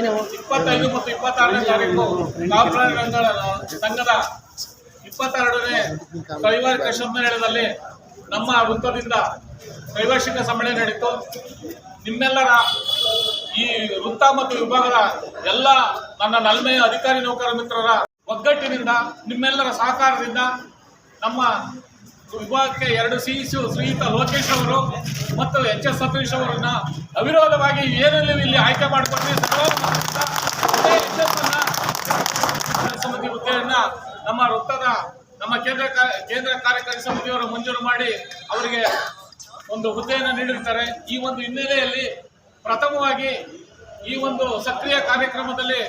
25 ಮತ್ತು 26ನೇ ತಾರೀಕು ಕಾಪುರಾಂಗಣ ಸಂಘದ 22ನೇ ಕೈಗಾರಿಕಾ ಸಮ್ಮೇಳನದಲ್ಲಿ ನಮ್ಮ ವೃತ್ತದಿಂದ ಕೈಗಾರಿಕಾ ಸಮ್ಮೇಳನ ನಡೆಯಿತು. ನಿಮ್ಮೆಲ್ಲರ ಈ ವೃತ್ತ ಮತ್ತು ವಿಭಾಗದ ಎಲ್ಲ ನನ್ನ 40 ಅಧಿಕಾರಿ ನೌಕರ ಮಿತ್ರರ ಒಗ್ಗಟ್ಟಿನಿಂದ, ನಿಮ್ಮೆಲ್ಲರ ಸಹಕಾರದಿಂದ ನಮ್ಮ ವಿಭಾಗಕ್ಕೆ 2 CECU ಶ್ರೀಯುತ ಲೋಕೇಶ್ ಅವರು ಮತ್ತು HS ಸತೀಶ್ ಅವರನ್ನ ಅವಿರೋಧವಾಗಿ ಏನಲ್ಲಿ ಇಲ್ಲಿ ಆಯ್ಕೆ ಮಾಡಿಕೊಟ್ಟು ಸಮಿತಿ ಹುದ್ದೆಯನ್ನ ನಮ್ಮ ವೃತ್ತದ ನಮ್ಮ ಕೇಂದ್ರ ಕಾರ್ಯಕಾರಿ ಸಮಿತಿಯವರು ಮಂಜೂರು ಮಾಡಿ ಅವರಿಗೆ ಒಂದು ಹುದ್ದೆಯನ್ನು ನೀಡಿರ್ತಾರೆ. ಈ ಒಂದು ಹಿನ್ನೆಲೆಯಲ್ಲಿ ಪ್ರಥಮವಾಗಿ ಈ ಒಂದು ಸಕ್ರಿಯ ಕಾರ್ಯಕ್ರಮದಲ್ಲಿ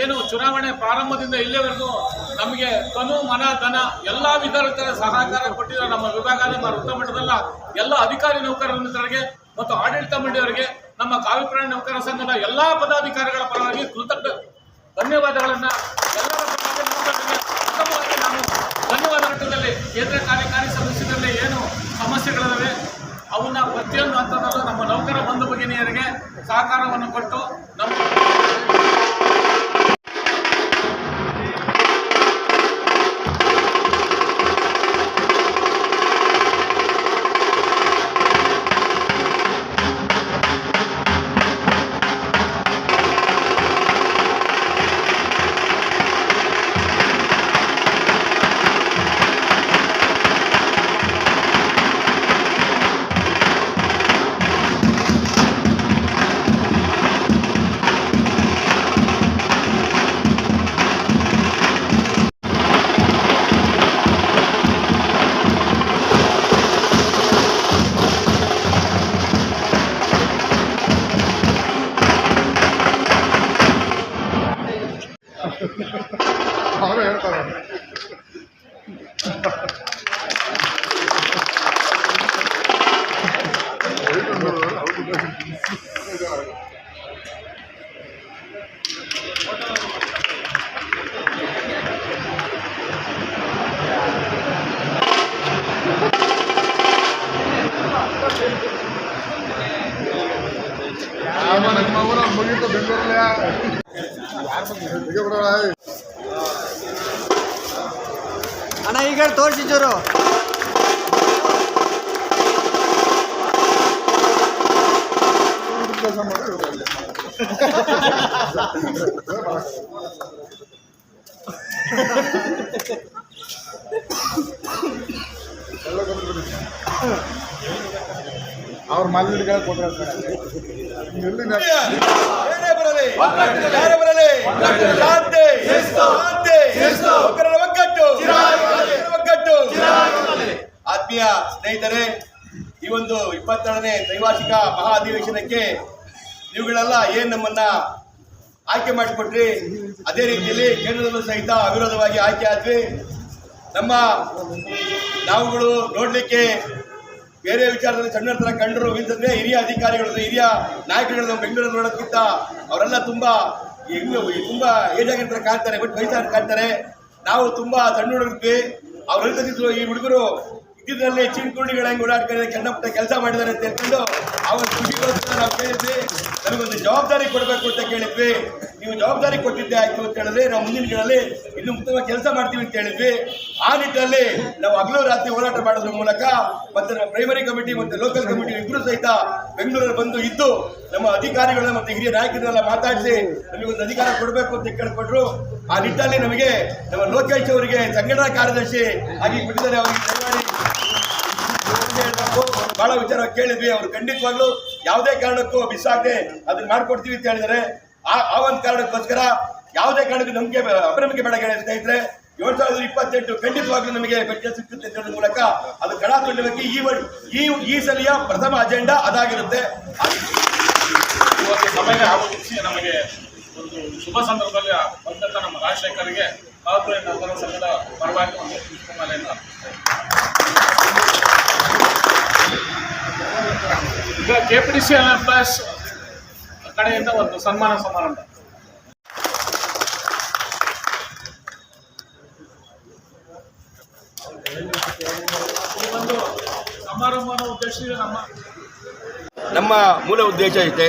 ಏನು ಚುನಾವಣೆ ಪ್ರಾರಂಭದಿಂದ ಇಲ್ಲಿವರೆಗೂ ನಮಗೆ ತನು ಮನ ಧನ ಎಲ್ಲ ವಿಧದ ಸಹಕಾರ ಕೊಟ್ಟಿರೋ ನಮ್ಮ ವಿಭಾಗದ ನಮ್ಮ ವೃತ್ತ ಮಟ್ಟದಲ್ಲ ಎಲ್ಲ ಅಧಿಕಾರಿ ನೌಕರರ ಮಿತ್ರರಿಗೆ ಮತ್ತು ಆಡಳಿತ ಮಂಡಳಿಯವರಿಗೆ, ನಮ್ಮ ಕಾವ್ಯಪ್ರಾಣಿ ನೌಕರ ಸಂಘದ ಎಲ್ಲ ಪದಾಧಿಕಾರಿಗಳ ಪರವಾಗಿ ಕೃತಜ್ಞ ಧನ್ಯವಾದಗಳನ್ನು ಎಲ್ಲರ ಪರವಾಗಿ ನೌಕರರಿಗೆ ಉತ್ತಮವಾಗಿ ನಾನು ಧನ್ಯವಾದ ಮಟ್ಟದಲ್ಲಿ ಕೇಂದ್ರ ಕಾರ್ಯಕಾರಿ ಸದಸ್ಯರಲ್ಲಿ ಏನು ಸಮಸ್ಯೆಗಳಿವೆ ಅವನ್ನ ಪ್ರತಿಯೊಂದು ಹಂತದಲ್ಲೂ ನಮ್ಮ ನೌಕರ ಬಂಧು ಭಗಿನಿಯರಿಗೆ ಸಹಕಾರವನ್ನು ಕೊಟ್ಟು ನಮ್ಮ ಅವರು ಹೇಳ್ತಾರೆ. ನಮ್ಮ ಊರ ಮುಗಿತು ಬೆಂಗಳೂರಲ್ಲಿ ಅಣ್ಣ ಈಗ ತೋರಿಸಿ ಜೋರು ಕೆಲಸ ಮಾಡಿದ್ರು ಅವ್ರ ಮಾಲಿನ್ಯ ಕೊಟ್ಟರೆ ಆತ್ಮೀಯ ಸ್ನೇಹಿತರೆ, ಈ ಒಂದು 22ನೇ ತ್ರೈವಾರ್ಷಿಕ ಮಹಾ ಅಧಿವೇಶನಕ್ಕೆ ನೀವುಗಳೆಲ್ಲ ಏನ್ ನಮ್ಮನ್ನ ಆಯ್ಕೆ ಮಾಡಿಕೊಟ್ರಿ, ಅದೇ ರೀತಿಯಲ್ಲಿ ಕೇಂದ್ರದಲ್ಲೂ ಸಹಿತ ಅವಿರೋಧವಾಗಿ ಆಯ್ಕೆ ಆದ್ವಿ. ನಾವುಗಳು ನೋಡ್ಲಿಕ್ಕೆ ಬೇರೆ ವಿಚಾರದಲ್ಲಿ ಸಣ್ಣ ತರ ಕಂಡರು ಅಂತಂದ್ರೆ ಹಿರಿಯ ಅಧಿಕಾರಿಗಳು, ಹಿರಿಯ ನಾಯಕರುಗಳು ಬೆಂಗಳೂರಲ್ಲಿ ನೋಡೋದಕ್ಕಿಂತ ಅವರೆಲ್ಲ ತುಂಬಾ ಏಜ್ ಆಗಿರ್ತಾರೆ ಕಾಣ್ತಾರೆ, ಬಟ್ ವಯಸ್ಸಾಗಿ ಕಾಣ್ತಾರೆ. ನಾವು ತುಂಬಾ ಸಣ್ಣ ಹುಡುಗರಿದ್ವಿ. ಅವ್ರು ಹೇಳ್ತಿದ್ರು ಈ ಹುಡುಗರು ಇದ್ದಿದ್ರಲ್ಲಿ ಚಿನ್ಕುಂಡಿಗಳ ಹೆಂಗೆ ಓಡಾಡ್ತಾರೆ, ಕೆಂಡಪುಟ್ಟ ಕೆಲಸ ಮಾಡಿದ್ದಾರೆ ಅಂತ ಹೇಳ್ಕೊಂಡು ಅವರ ಖುಷಿಗೋಸ್ಕರ ನಾವು ಕೇಳಿದ್ವಿ. ನಮಗೊಂದು ಜವಾಬ್ದಾರಿ ಕೊಡಬೇಕು ಅಂತ ಕೇಳಿದ್ವಿ. ನೀವು ಜವಾಬ್ದಾರಿ ಕೊಟ್ಟಿದ್ದೆ ಆಯ್ತು ಅಂತ ಹೇಳಿದ್ರೆ ನಾವು ಮುಂದಿನ ದಿನಗಳಲ್ಲಿ ಇನ್ನು ಉತ್ತಮ ಕೆಲಸ ಮಾಡ್ತೀವಿ ಅಂತ ಹೇಳಿದ್ವಿ. ಆ ನಿಟ್ಟಿನಲ್ಲಿ ನಾವು ಹಗಲು ರಾತ್ರಿ ಹೋರಾಟ ಮಾಡೋದ್ರ ಮೂಲಕ ಮತ್ತೆ ನಮ್ಮ ಪ್ರೈಮರಿ ಕಮಿಟಿ ಮತ್ತೆ ಲೋಕಲ್ ಕಮಿಟಿ ಇಬ್ಬರು ಸಹಿತ ಬೆಂಗಳೂರಲ್ಲಿ ಬಂದು ಇದ್ದು ನಮ್ಮ ಅಧಿಕಾರಿಗಳನ್ನ ಮತ್ತೆ ಹಿರಿಯ ನಾಯಕರನ್ನೆಲ್ಲ ಮಾತಾಡಿಸಿ ನಮಗೊಂದು ಅಧಿಕಾರ ಕೊಡಬೇಕು ಅಂತ ಕೇಳ್ಕೊಂಡ್ರು. ಆ ನಿಟ್ಟಿನಲ್ಲಿ ನಮಗೆ ನಮ್ಮ ಲೋಕೇಶ್ ಅವರಿಗೆ ಸಂಘಟನಾ ಕಾರ್ಯದರ್ಶಿ ಆಗಿ ಕೊಟ್ಟಿದ್ದಾರೆ. ಅವರಿಗೆ ದಯಮಾಡಿ ಬಹಳ ವಿಚಾರ ಕೇಳಿದ್ವಿ. ಅವರು ಖಂಡಿತವಾಗ್ಲೂ ಯಾವುದೇ ಕಾರಣಕ್ಕೂ ಮಿಸ್ ಆಗದೆ ಅದನ್ನ ಮಾಡ್ಕೊಡ್ತೀವಿ ಅಂತ ಹೇಳಿದ್ದಾರೆ. ಆ ಒಂದು ಕಾರಣಕ್ಕೋಸ್ಕರ ಯಾವುದೇ ಕಾರಣಕ್ಕೂ ಅಪನಂಬಿಕೆ ಬೇಡ ಸ್ನೇಹಿತರೆ. 2028 ಖಂಡಿತವಾಗ್ಲೂ ನಮಗೆ ಸಿಕ್ಕುತ್ತೆ ಅಂತ ಹೇಳೋದ್ರ ಮೂಲಕ ಅದು ಕಡ ತೊಡಬೇಕು. ಈ ಸಲಿಯ ಪ್ರಥಮ ಅಜೆಂಡಾ ಅದಾಗಿರುತ್ತೆ. ಸಮಯ ಆಗೋದಿಸಿ ನಮಗೆ ಒಂದು ಶುಭ ಸಂದರ್ಭದಲ್ಲಿ ಬಂದಂತ ನಮ್ಮ ರಾಜಶೇಖರ್ಗೆ ಕಾರ್ಪೊರೇಟ್ ನೌಕರರ ಸಂಘದ ಪರವಾಗಿ ಒಂದು ಪುಷ್ಪಮಾಲೆಯನ್ನು ಈಗ KPDC ಎಂಪ್ಲಾಯೀಸ್ ಕಡೆಯಿಂದ ಒಂದು ಸನ್ಮಾನ ಸಮಾರಂಭ. ಈ ಒಂದು ಸಮಾರಂಭವನ್ನು ಉದ್ದೇಶಿಸಿ ನಮ್ಮ ಮೂಲ ಉದ್ದೇಶ ಐತೆ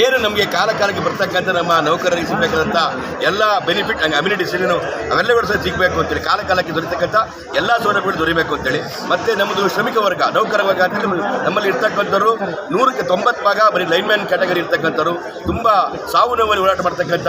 ಏನು ನಮಗೆ ಕಾಲಕ್ಕೆ ಬರ್ತಕ್ಕಂಥ ನಮ್ಮ ನೌಕರರಿಗೆ ಸಿಗಬೇಕಾದಂಥ ಎಲ್ಲ ಬೆನಿಫಿಟ್ ಅಮ್ಯುನಿಟೀಸ್ ಏನೇನು ಅವೆಲ್ಲಗಳು ಸಹ ಸಿಗಬೇಕು ಅಂತೇಳಿ ಕಾಲಕ್ಕೆ ದೊರೆತಕ್ಕಂಥ ಎಲ್ಲ ಸೌಲಭ್ಯಗಳು ದೊರೆಯಬೇಕು ಅಂತೇಳಿ ಮತ್ತು ನಮ್ಮದು ಶ್ರಮಿಕ ವರ್ಗ ನೌಕರ ವರ್ಗ ಅಂತ ನಮ್ಮಲ್ಲಿ ಇರ್ತಕ್ಕಂಥವ್ರು 100ಕ್ಕೆ 90 ಭಾಗ ಬರೀ ಲೈನ್ಮ್ಯಾನ್ ಕ್ಯಾಟಗರಿ ಇರ್ತಕ್ಕಂಥವ್ರು, ತುಂಬ ಸಾವು ನೋವಲ್ಲಿ ಹೋರಾಟ ಮಾಡ್ತಕ್ಕಂಥ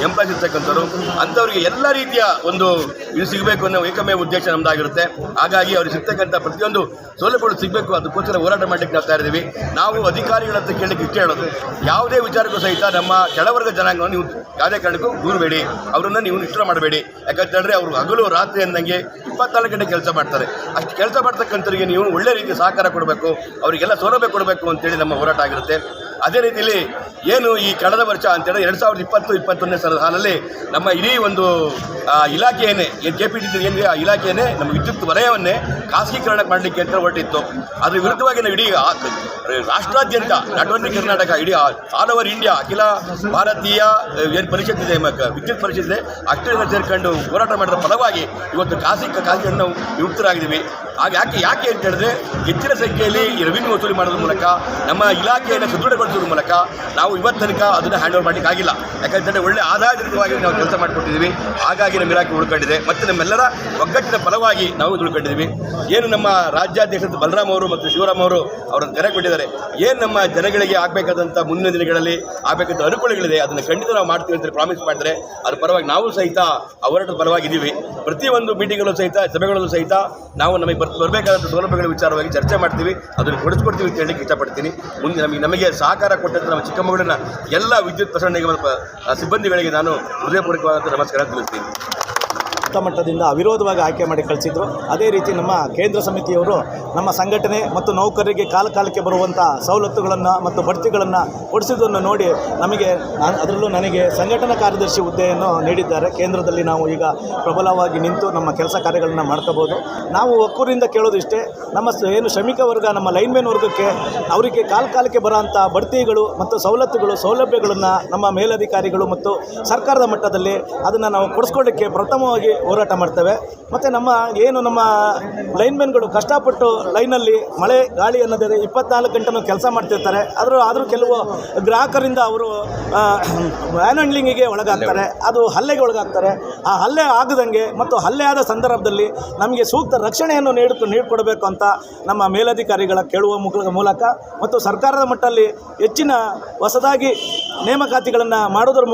ಎಂಪ್ಲಾಯ್ಸ್ ಇರ್ತಕ್ಕಂಥವ್ರು, ಅಂಥವ್ರಿಗೆ ಎಲ್ಲ ರೀತಿಯ ಒಂದು ಇದು ಸಿಗಬೇಕು ಅನ್ನೋ ಏಕಮೇವ ಉದ್ದೇಶ ನಮ್ಮದಾಗಿರುತ್ತೆ. ಹಾಗಾಗಿ ಅವ್ರಿಗೆ ಸಿಗ್ತಕ್ಕಂಥ ಪ್ರತಿಯೊಂದು ಸೌಲಭ್ಯಗಳು ಸಿಗಬೇಕು, ಅದಕ್ಕೋಸ್ಕರ ಹೋರಾಟ ಮಾಡಲಿಕ್ಕೆ ನಾವು ತಯಾರಿದ್ದೀವಿ. ನಾವು ಅಧಿಕಾರಿಗಳಂತ ಕೇಳಲಿಕ್ಕೆ ಇಷ್ಟೇ ಹೇಳೋದು, ಯಾವುದೇ ವಿಚಾರಕ್ಕೂ ಸಹಿತ ನಮ್ಮ ಕೆಳವರ್ಗ ಜನಾಂಗವನ್ನು ನೀವು ಯಾವುದೇ ಕಾರಣಕ್ಕೂ ದೂರಬೇಡಿ, ಅವರನ್ನು ನೀವು ಇಷ್ಟ ಮಾಡಬೇಡಿ. ಯಾಕಂತೇಳಿದ್ರೆ ಅವರು ಹಗಲು ರಾತ್ರಿ ಅಂದಂಗೆ 24 ಗಂಟೆ ಕೆಲಸ ಮಾಡ್ತಾರೆ. ಅಷ್ಟು ಕೆಲಸ ಮಾಡ್ತಕ್ಕಂಥವ್ರಿಗೆ ನೀವು ಒಳ್ಳೆ ರೀತಿಯ ಸಹಕಾರ ಕೊಡಬೇಕು, ಅವರಿಗೆಲ್ಲ ಸೌಲಭ್ಯ ಕೊಡಬೇಕು ಅಂತೇಳಿ ನಮ್ಮ ಹೋರಾಟ ಆಗಿರುತ್ತೆ. ಅದೇ ರೀತಿಯಲ್ಲಿ ಏನು ಈ ಕಳೆದ ವರ್ಷ ಅಂತೇಳಿ 2020-21ನೇ ಸಾಲಿನಲ್ಲಿ ನಮ್ಮ ಇಡೀ ಒಂದು ಇಲಾಖೆಯನ್ನೇ KPTC ಏನು ಆ ಇಲಾಖೆಯನ್ನೇ ನಮ್ಮ ವಿದ್ಯುತ್ ವಲಯವನ್ನೇ ಖಾಸಗೀಕರಣ ಮಾಡಲಿಕ್ಕೆ ಅಂತ ಹೊರಟಿತ್ತು. ಅದ್ರ ವಿರುದ್ಧವಾಗಿ ನಾವು ಇಡೀ ರಾಷ್ಟ್ರಾದ್ಯಂತ, ನಾಟ್ ಓನ್ಲಿ ಕರ್ನಾಟಕ, ಇಡೀ ಆಲ್ ಓವರ್ ಇಂಡಿಯಾ ಅಖಿಲ ಭಾರತೀಯ ಏನು ಪರಿಷತ್ ಇದೆ, ವಿದ್ಯುತ್ ಪರಿಷತ್ ಇದೆ, ಅಷ್ಟೇ ಸೇರ್ಕೊಂಡು ಹೋರಾಟ ಮಾಡಿದ ಫಲವಾಗಿ ಇವತ್ತು ಖಾಸಗಿಯನ್ನು ನಾವು ನಿವೃತ್ತರಾಗಿದ್ದೀವಿ. ಯಾಕೆ ಅಂತ ಹೇಳಿದ್ರೆ ಹೆಚ್ಚಿನ ಸಂಖ್ಯೆಯಲ್ಲಿ ಈ ರೆವಿನ್ಯೂ ವಸೂಲಿ ಮಾಡೋದ್ರ ಮೂಲಕ ನಮ್ಮ ಇಲಾಖೆಯನ್ನು ಸದೃಢಗೊಳಿಸೋದ್ರ ಮೂಲಕ ನಾವು ಇವತ್ತು ತನಕ ಅದನ್ನು ಹ್ಯಾಂಡ್ ಓವರ್ ಮಾಡಲಿಕ್ಕೆ ಆಗಿಲ್ಲ. ಯಾಕಂತಂದರೆ ಒಳ್ಳೆ ಆದಾಯಯುತವಾಗಿ ನಾವು ಕೆಲಸ ಮಾಡಿಕೊಟ್ಟಿದ್ದೀವಿ. ಹಾಗಾಗಿ ನಮ್ಮ ಇಲಾಖೆ ಉಳ್ಕೊಂಡಿದೆ ಮತ್ತು ನಮ್ಮೆಲ್ಲರ ಒಗ್ಗಟ್ಟಿನ ಫಲವಾಗಿ ನಾವು ಉಳ್ಕೊಂಡಿದ್ದೀವಿ. ಏನು ನಮ್ಮ ರಾಜ್ಯಾಧ್ಯಕ್ಷ ಬಲರಾಮ್ ಅವರು ಮತ್ತು ಶಿವರಾಮ್ ಅವರು ಅವರನ್ನು ಕರೆ ಕೊಟ್ಟಿದ್ದಾರೆ, ಏನು ನಮ್ಮ ಜನಗಳಿಗೆ ಆಗಬೇಕಾದಂಥ ಮುಂದಿನ ದಿನಗಳಲ್ಲಿ ಆಗಬೇಕಂತ ಅನುಕೂಲಗಳಿದೆ ಅದನ್ನು ಖಂಡಿತ ನಾವು ಮಾಡ್ತೀವಿ ಅಂತ ಪ್ರಾಮಿಸ್ ಮಾಡಿದರೆ ಅದ್ರ ಪರವಾಗಿ ನಾವು ಸಹಿತ ಹೋರಾಟದ ಪರವಾಗಿದ್ದೀವಿ. ಪ್ರತಿಯೊಂದು ಮೀಟಿಂಗಲ್ಲೂ ಸಹಿತ, ಸಭೆಗಳಲ್ಲೂ ಸಹಿತ ನಾವು ನಮಗೆ ಬರಬೇಕಾದಂಥ ಸೌಲಭ್ಯಗಳ ವಿಚಾರವಾಗಿ ಚರ್ಚೆ ಮಾಡ್ತೀವಿ, ಅದನ್ನು ಕೊಡಿಸ್ಕೊಡ್ತೀವಿ ಅಂತ ಹೇಳಲಿಕ್ಕೆ ಇಷ್ಟಪಡ್ತೀನಿ. ಮುಂದೆ ನಮಗೆ ಸಹಕಾರ ಕೊಟ್ಟಂಥ ನಮ್ಮ ಚಿಕ್ಕಮಗಳೂರಿನ ಎಲ್ಲ ವಿದ್ಯುತ್ ಪ್ರಸರಣ ನಿಗಮದ ಸಿಬ್ಬಂದಿಗಳಿಗೆ ನಾನು ಹೃದಯಪೂರ್ವಕವಾದಂಥ ನಮಸ್ಕಾರ ತಿಳಿಸ್ತೀನಿ. ಮಟ್ಟದಿಂದ ಅವಿರೋಧವಾಗಿ ಆಯ್ಕೆ ಮಾಡಿ ಕಳಿಸಿದ್ರು. ಅದೇ ರೀತಿ ನಮ್ಮ ಕೇಂದ್ರ ಸಮಿತಿಯವರು ನಮ್ಮ ಸಂಘಟನೆ ಮತ್ತು ನೌಕರರಿಗೆ ಕಾಲಕ್ಕೆ ಬರುವಂಥ ಸವಲತ್ತುಗಳನ್ನು ಮತ್ತು ಬಡ್ತಿಗಳನ್ನು ಕೊಡಿಸಿದ್ದನ್ನು ನೋಡಿ ಅದರಲ್ಲೂ ನನಗೆ ಸಂಘಟನಾ ಕಾರ್ಯದರ್ಶಿ ಹುದ್ದೆಯನ್ನು ನೀಡಿದ್ದಾರೆ. ಕೇಂದ್ರದಲ್ಲಿ ನಾವು ಈಗ ಪ್ರಬಲವಾಗಿ ನಿಂತು ನಮ್ಮ ಕೆಲಸ ಕಾರ್ಯಗಳನ್ನು ಮಾಡ್ಕೋಬೋದು. ನಾವು ಒಕ್ಕೂರಿಂದ ಕೇಳೋದು ಇಷ್ಟೇ, ನಮ್ಮ ಏನು ಶ್ರಮಿಕ ವರ್ಗ, ನಮ್ಮ ಲೈನ್ಮೆನ್ ವರ್ಗಕ್ಕೆ ಅವರಿಗೆ ಕಾಲಕ್ಕೆ ಬರೋಂಥ ಬಡ್ತಿಗಳು ಮತ್ತು ಸೌಲಭ್ಯಗಳನ್ನು ನಮ್ಮ ಮೇಲಧಿಕಾರಿಗಳು ಮತ್ತು ಸರ್ಕಾರದ ಮಟ್ಟದಲ್ಲಿ ಅದನ್ನು ನಾವು ಕೊಡಿಸ್ಕೊಳ್ಳಿಕ್ಕೆ ಪ್ರಥಮವಾಗಿ ಹೋರಾಟ ಮಾಡ್ತೇವೆ. ಮತ್ತು ನಮ್ಮ ಲೈನ್ಮೆನ್ಗಳು ಕಷ್ಟಪಟ್ಟು ಲೈನಲ್ಲಿ ಮಳೆ ಗಾಳಿ ಅನ್ನೋದೇ 24 ಗಂಟೆನೂ ಕೆಲಸ ಮಾಡ್ತಿರ್ತಾರೆ. ಆದರೂ ಕೆಲವು ಗ್ರಾಹಕರಿಂದ ಅವರು ವ್ಯಾನ್ ಹ್ಯಾಂಡ್ಲಿಂಗಿಗೆ ಒಳಗಾಗ್ತಾರೆ, ಅದು ಹಲ್ಲೆಗೆ ಒಳಗಾಗ್ತಾರೆ. ಆ ಹಲ್ಲೆ ಆಗದಂಗೆ ಮತ್ತು ಹಲ್ಲೆ ಆದ ಸಂದರ್ಭದಲ್ಲಿ ನಮಗೆ ಸೂಕ್ತ ರಕ್ಷಣೆಯನ್ನು ನೀಡಿಕೊಡಬೇಕು ಅಂತ ನಮ್ಮ ಮೇಲಧಿಕಾರಿಗಳ ಕೇಳುವ ಮೂಲಕ ಮತ್ತು ಸರ್ಕಾರದ ಮಟ್ಟದಲ್ಲಿ ಹೆಚ್ಚಿನ ಹೊಸದಾಗಿ ನೇಮಕಾತಿಗಳನ್ನು ಮಾಡೋದ್ರ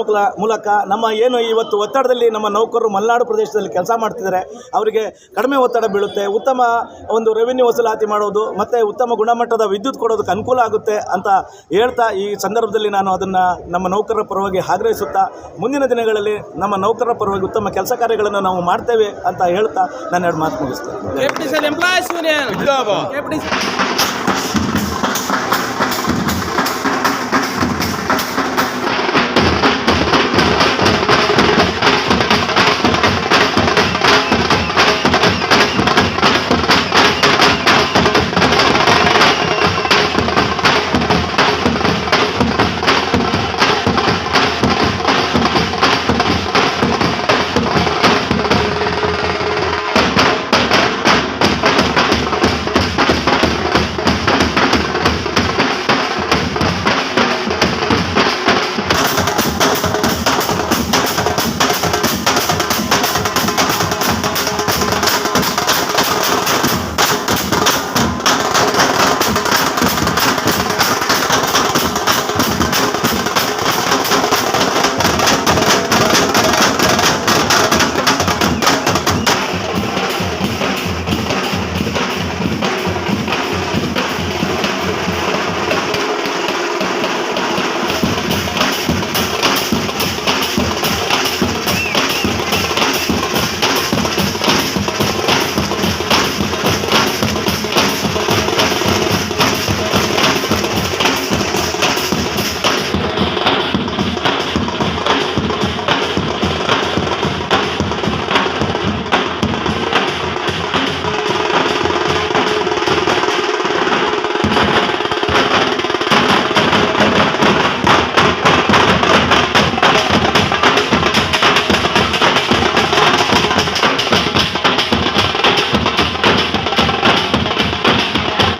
ಮೂಲಕ ನಮ್ಮ ಏನು ಇವತ್ತು ಒತ್ತಡದಲ್ಲಿ ನಮ್ಮ ನೌಕರರು ಮಲೆನಾಡು ಪ್ರದೇಶದಲ್ಲಿ ಕೆಲಸ ಮಾಡ್ತಿದ್ದಾರೆ, ಅವರಿಗೆ ಕಡಿಮೆ ಒತ್ತಡ ಬೀಳುತ್ತೆ, ಉತ್ತಮ ಒಂದು ರೆವಿನ್ಯೂ ವಸೂಲಾತಿ ಮಾಡೋದು ಮತ್ತು ಉತ್ತಮ ಗುಣಮಟ್ಟದ ವಿದ್ಯುತ್ ಕೊಡೋದಕ್ಕೆ ಅನುಕೂಲ ಆಗುತ್ತೆ ಅಂತ ಹೇಳ್ತಾ ಈ ಸಂದರ್ಭದಲ್ಲಿ ನಾನು ಅದನ್ನು ನಮ್ಮ ನೌಕರರ ಪರವಾಗಿ ಆಗ್ರಹಿಸುತ್ತಾ ಮುಂದಿನ ದಿನಗಳಲ್ಲಿ ನಮ್ಮ ನೌಕರರ ಪರವಾಗಿ ಉತ್ತಮ ಕೆಲಸ ಕಾರ್ಯಗಳನ್ನು ನಾವು ಮಾಡ್ತೇವೆ ಅಂತ ಹೇಳ್ತಾ ನಾನು 2 ಮಾತು ಮುಗಿಸ್ತೇನೆ.